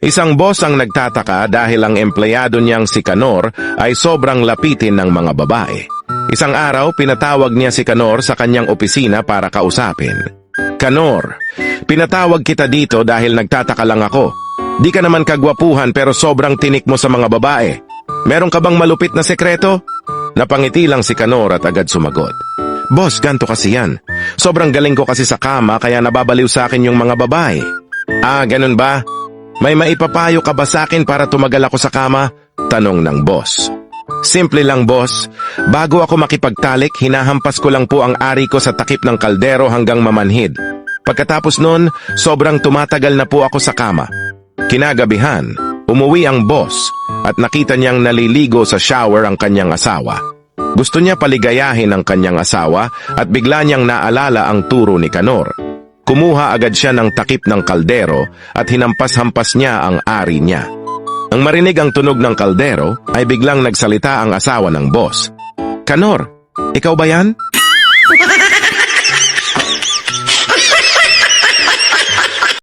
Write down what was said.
Isang boss ang nagtataka dahil ang empleyado niyang si Kanor ay sobrang lapitin ng mga babae. Isang araw, pinatawag niya si Kanor sa kanyang opisina para kausapin. Kanor, pinatawag kita dito dahil nagtataka lang ako. Di ka naman kagwapuhan pero sobrang tinik mo sa mga babae. Meron ka bang malupit na sekreto? Napangiti lang si Kanor at agad sumagot. Boss, ganto kasi yan. Sobrang galing ko kasi sa kama kaya nababaliw sa akin yung mga babae. Ah, ganun ba? May maipapayo ka ba sa akin para tumagal ako sa kama? Tanong ng boss. Simple lang boss. Bago ako makipagtalik, hinahampas ko lang po ang ari ko sa takip ng kaldero hanggang mamanhid. Pagkatapos nun, sobrang tumatagal na po ako sa kama. Kinagabihan, umuwi ang boss at nakita niyang naliligo sa shower ang kanyang asawa. Gusto niya paligayahin ang kanyang asawa at bigla niyang naalala ang turo ni Kanor. Kumuha agad siya ng takip ng kaldero at hinampas-hampas niya ang ari niya. Nang marinig ang tunog ng kaldero, ay biglang nagsalita ang asawa ng boss. Kanor, ikaw ba yan?